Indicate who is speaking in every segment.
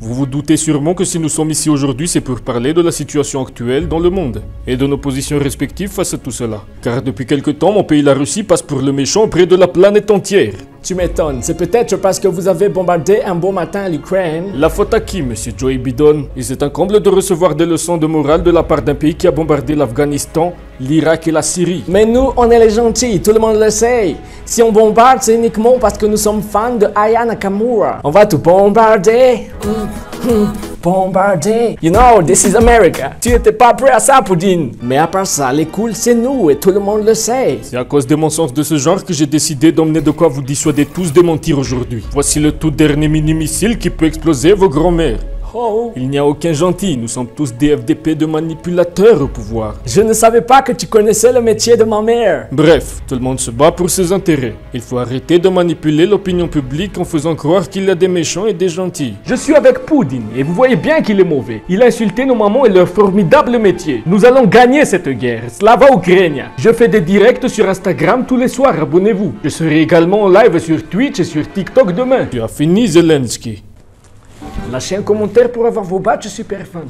Speaker 1: Vous vous doutez sûrement que si nous sommes ici aujourd'hui, c'est pour parler de la situation actuelle dans le monde et de nos positions respectives face à tout cela. Car depuis quelque temps, mon pays, la Russie, passe pour le méchant auprès de la planète entière.
Speaker 2: Tu m'étonnes, c'est peut-être parce que vous avez bombardé un beau matin l'Ukraine.
Speaker 1: La faute à qui, monsieur Joe Biden? Et c'est un comble de recevoir des leçons de morale de la part d'un pays qui a bombardé l'Afghanistan, l'Irak et la Syrie.
Speaker 2: Mais nous, on est les gentils, tout le monde le sait. Si on bombarde, c'est uniquement parce que nous sommes fans de Aya Nakamura. On va tout bombarder. Bombarder. You know, this is America. Tu étais pas prêt à ça, Poudine. Mais à part ça, les cools, c'est nous et tout le monde le sait.
Speaker 1: C'est à cause des mensonges de ce genre que j'ai décidé d'emmener de quoi vous dissuader tous de mentir aujourd'hui. Voici le tout dernier mini-missile qui peut exploser vos grands-mères.
Speaker 2: Oh.
Speaker 1: Il n'y a aucun gentil, nous sommes tous des FDP de manipulateurs au pouvoir.
Speaker 2: Je ne savais pas que tu connaissais le métier de ma mère.
Speaker 1: Bref, tout le monde se bat pour ses intérêts. Il faut arrêter de manipuler l'opinion publique en faisant croire qu'il y a des méchants et des gentils.
Speaker 3: Je suis avec Poudine et vous voyez bien qu'il est mauvais. Il a insulté nos mamans et leur formidable métier. Nous allons gagner cette guerre. Slava Ukraine. Je fais des directs sur Instagram tous les soirs, abonnez-vous. Je serai également en live sur Twitch et sur TikTok demain.
Speaker 1: Tu as fini, Zelensky.
Speaker 2: Lâchez un commentaire pour avoir vos badges super fans.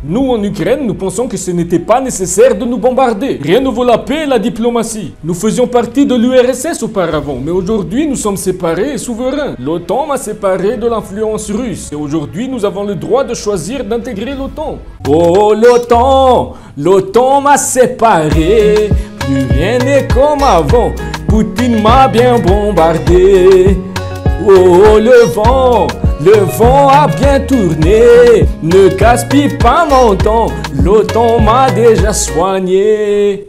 Speaker 1: Nous, en Ukraine, nous pensons que ce n'était pas nécessaire de nous bombarder. Rien ne vaut la paix et la diplomatie. Nous faisions partie de l'URSS auparavant, mais aujourd'hui, nous sommes séparés et souverains. L'OTAN m'a séparé de l'influence russe, et aujourd'hui, nous avons le droit de choisir d'intégrer l'OTAN.
Speaker 2: Oh, l'OTAN! L'OTAN m'a séparé. Plus rien n'est comme avant. Poutine m'a bien bombardé. Oh, le vent a bien tourné, ne gaspille pas mon temps, l'OTAN m'a déjà soigné.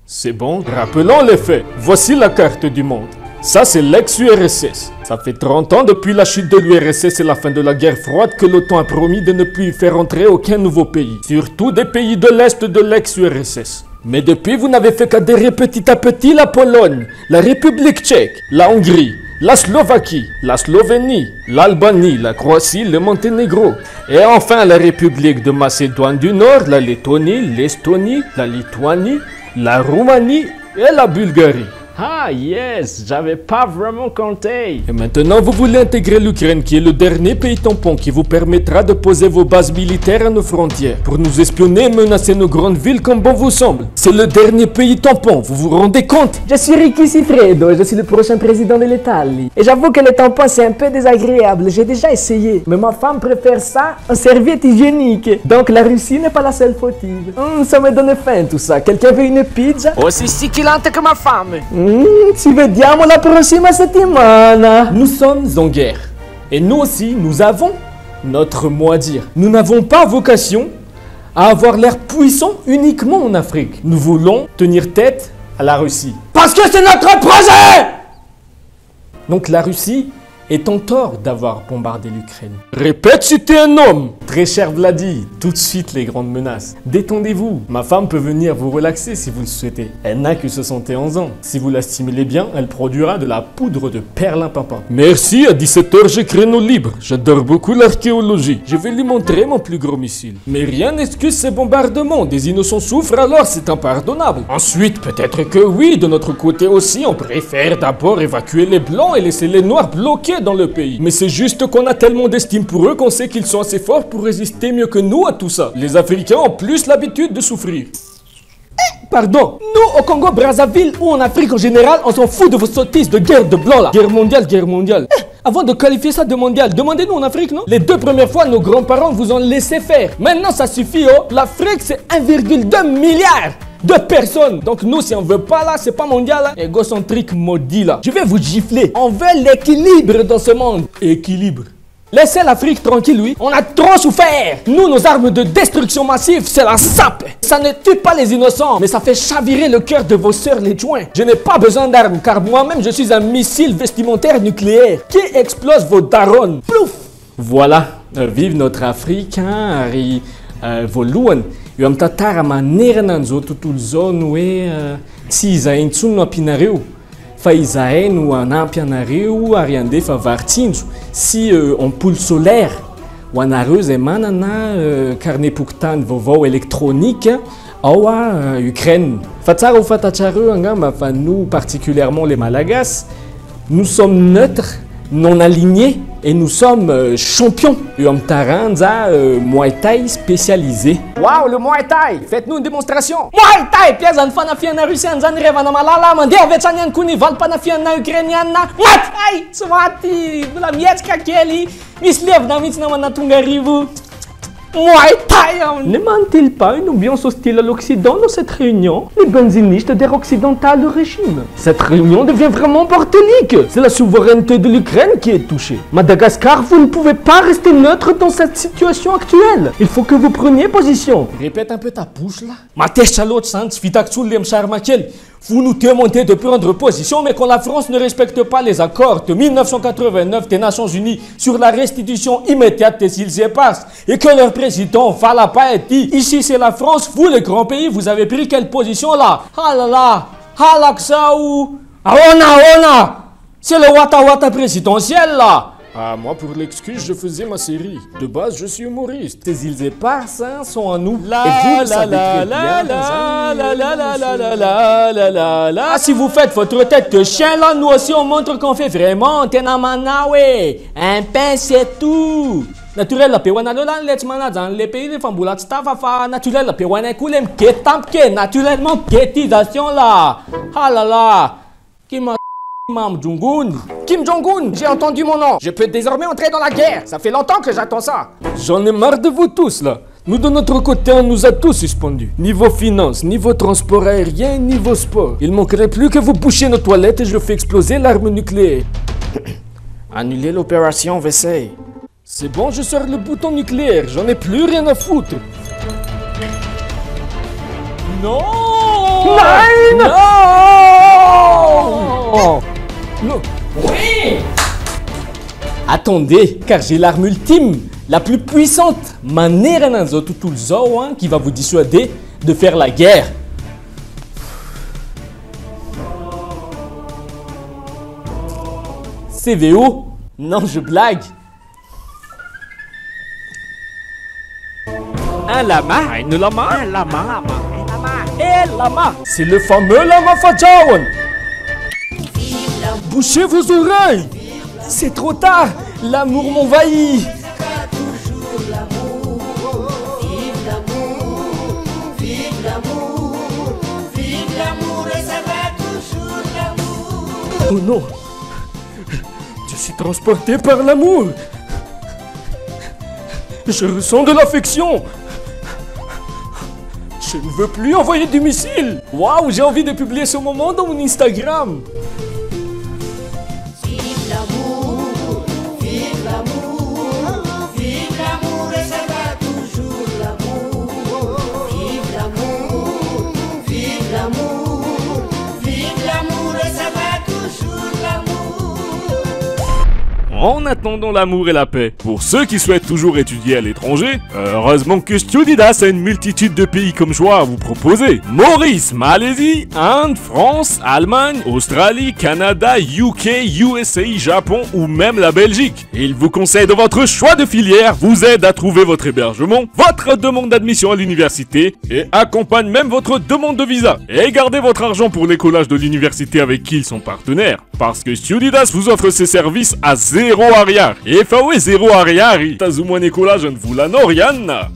Speaker 1: C'est bon, rappelons les faits. Voici la carte du monde. Ça, c'est l'ex-URSS. Ça fait 30 ans depuis la chute de l'URSS et la fin de la guerre froide que l'OTAN a promis de ne plus y faire entrer aucun nouveau pays, surtout des pays de l'Est de l'ex-URSS. Mais depuis, vous n'avez fait qu'adhérer petit à petit la Pologne, la République tchèque, la Hongrie, la Slovaquie, la Slovénie, l'Albanie, la Croatie, le Monténégro. Et enfin la République de Macédoine du Nord, la Lettonie, l'Estonie, la Lituanie, la Roumanie et la Bulgarie.
Speaker 2: Ah yes, j'avais pas vraiment compté.
Speaker 1: Et maintenant, vous voulez intégrer l'Ukraine, qui est le dernier pays tampon qui vous permettra de poser vos bases militaires à nos frontières, pour nous espionner et menacer nos grandes villes comme bon vous semble. C'est le dernier pays tampon, vous vous rendez compte?
Speaker 2: Je suis Ricky Sifredo et je suis le prochain président de l'Italie. Et j'avoue que le tampon c'est un peu désagréable, j'ai déjà essayé. Mais ma femme préfère ça en serviette hygiénique. Donc la Russie n'est pas la seule fautive. Ça me donne faim tout ça. Quelqu'un veut une pizza?
Speaker 4: Aussi succulente que ma femme.
Speaker 2: Ci vediamo la prossima settimana.
Speaker 1: Nous sommes en guerre. Et nous aussi, nous avons notre mot à dire. Nous n'avons pas vocation à avoir l'air puissant uniquement en Afrique. Nous voulons tenir tête à la Russie.
Speaker 2: Parce que c'est notre projet!
Speaker 1: Donc la Russie est en tort d'avoir bombardé l'Ukraine. Répète si t'es un homme! Très cher Vladi, tout de suite les grandes menaces. Détendez-vous, ma femme peut venir vous relaxer si vous le souhaitez. Elle n'a que 71 ans. Si vous la stimulez bien, elle produira de la poudre de perlimpinpin. Merci, à 17h j'ai créneau libre. J'adore beaucoup l'archéologie. Je vais lui montrer mon plus gros missile. Mais rien n'excuse ces bombardements. Des innocents souffrent alors c'est impardonnable. Ensuite, peut-être que oui, de notre côté aussi, on préfère d'abord évacuer les blancs et laisser les noirs bloqués dans le pays. Mais c'est juste qu'on a tellement d'estime pour eux qu'on sait qu'ils sont assez forts pour résister mieux que nous à tout ça. Les Africains ont plus l'habitude de souffrir.
Speaker 2: Pardon, nous au Congo Brazzaville ou en Afrique en général, on s'en fout de vos sottises de guerre de blanc là.
Speaker 1: Guerre mondiale, guerre mondiale.
Speaker 2: Avant de qualifier ça de mondial, demandez-nous en Afrique, non? Les 2 premières fois, nos grands-parents vous ont laissé faire. Maintenant, ça suffit, oh. L'Afrique, c'est 1,2 milliard de personnes. Donc nous, si on veut pas là, c'est pas mondial là. Égocentrique maudit là. Je vais vous gifler. On veut l'équilibre dans ce monde.
Speaker 1: Équilibre.
Speaker 2: Laissez l'Afrique tranquille, oui. On a trop souffert. Nous, nos armes de destruction massive, c'est la sape. Ça ne tue pas les innocents, mais ça fait chavirer le cœur de vos sœurs les joints. Je n'ai pas besoin d'armes, car moi-même, je suis un missile vestimentaire nucléaire qui explose vos darons. Plouf.
Speaker 1: Voilà. Vive notre Afrique, hein, Harry. Voalohany, eo amin'ny tantara manerana an'izao tontolo zao no hoe tsy izahay intsony no ampinareo fa izahay no anampy anareo ary andefa varitsinjo sy ampoule solaire ho anareo izay manana carnet pokotany vaovao électronique ao a Ukraine. Fa tsara ho fantatrareo angamba fa nous particulièrement les Malagasy, nous sommes neutres non alignés et nous sommes champions. Uom Taranza, Muay Thai spécialisé.
Speaker 2: Waouh, le Muay Thai! Faites-nous une démonstration! Muay Thai! Piazan fanafiana russian zan revana malala mandevet sanyan kuni val panafiana ukrainiana. Muay Thai! Swati! La miecka keli! Mislev na mic naman na tungarivu. Muay Thai!
Speaker 3: Ne manque-t-il pas une ambiance hostile à l'Occident dans cette réunion? Les benzinistes d'air occidental le régime. Cette réunion devient vraiment bordélique. C'est la souveraineté de l'Ukraine qui est touchée. Madagascar, vous ne pouvez pas rester neutre dans cette situation actuelle. Il faut que vous preniez position.
Speaker 2: Répète un peu ta bouche là. Matechalot sant fitaksul lem charmakel. Vous nous demandez de prendre position, mais quand la France ne respecte pas les accords de 1989 des Nations Unies sur la restitution immédiate des îles éparses et que leur président Falapa dit ici c'est la France, vous le grand pays, vous avez pris quelle position là? Ah là là, Halaksaou, Aona, c'est le Wata présidentiel là.
Speaker 1: Ah, moi pour l'excuse, je faisais ma série. De base, je suis humoriste. Ces îles éparses sont à nous. Et vous le savez très bien.
Speaker 2: Ah, si vous faites votre tête de chien là, nous aussi on montre qu'on fait vraiment. Tenamanawe, un pain c'est tout. Naturel la pewana lolan let's dans les pays de Fambulat Stafafa. Naturel la pewana koulem ketamke. Naturellement kétisation là. Ah là là. Qui m'a Kim Jong-un, j'ai entendu mon nom. Je peux désormais entrer dans la guerre. Ça fait longtemps que j'attends ça.
Speaker 1: J'en ai marre de vous tous là. Nous de notre côté, on nous a tous suspendus. Niveau finance, niveau transport aérien, niveau sport. Il manquerait plus que vous bouchiez nos toilettes et je fais exploser l'arme nucléaire.
Speaker 2: Annulez l'opération Vesey.
Speaker 1: C'est bon, je sors le bouton nucléaire. J'en ai plus rien à foutre.
Speaker 2: Non.
Speaker 3: Nein!
Speaker 2: Non.
Speaker 1: Oh. Non.
Speaker 2: Oui. Attendez, car j'ai l'arme ultime, la plus puissante, Manerananzo Tutulzoan, qui va vous dissuader de faire la guerre. CVO? Non, je blague. Un lama?
Speaker 3: Un lama?
Speaker 2: Un lama? Et lama? C'est le fameux lama Fajawan. Bouchez vos oreilles. C'est trop tard. L'amour m'envahit.
Speaker 1: Oh non. Je suis transporté par l'amour. Je ressens de l'affection. Je ne veux plus envoyer du missile.
Speaker 2: Waouh, j'ai envie de publier ce moment dans mon Instagram.
Speaker 3: En attendant l'amour et la paix, pour ceux qui souhaitent toujours étudier à l'étranger, heureusement que Studidas a une multitude de pays comme choix à vous proposer. Maurice, Malaisie, Inde, France, Allemagne, Australie, Canada, UK, USA, Japon ou même la Belgique. Il vous conseille de votre choix de filière, vous aide à trouver votre hébergement, votre demande d'admission à l'université et accompagne même votre demande de visa. Et gardez votre argent pour l'écolage de l'université avec qui ils sont partenaires. Parce que Studidas vous offre ses services à zéro arrière. Et FAO zéro arrière, Tazumon écolage ne vous la Noriana.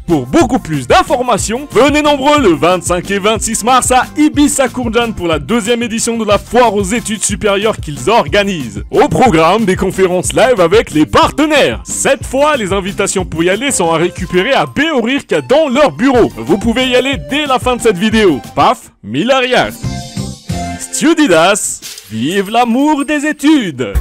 Speaker 3: Pour beaucoup plus d'informations, venez nombreux le 25 et 26 mars à Ibiza Kurjan pour la deuxième édition de la foire aux études supérieures qu'ils organisent. Au programme, des conférences live avec les partenaires. Cette fois, les invitations pour y aller sont à récupérer à Beorirka dans leur bureau. Vous pouvez y aller dès la fin de cette vidéo. Paf, 1000 arrières. Studidas, vive l'amour des études!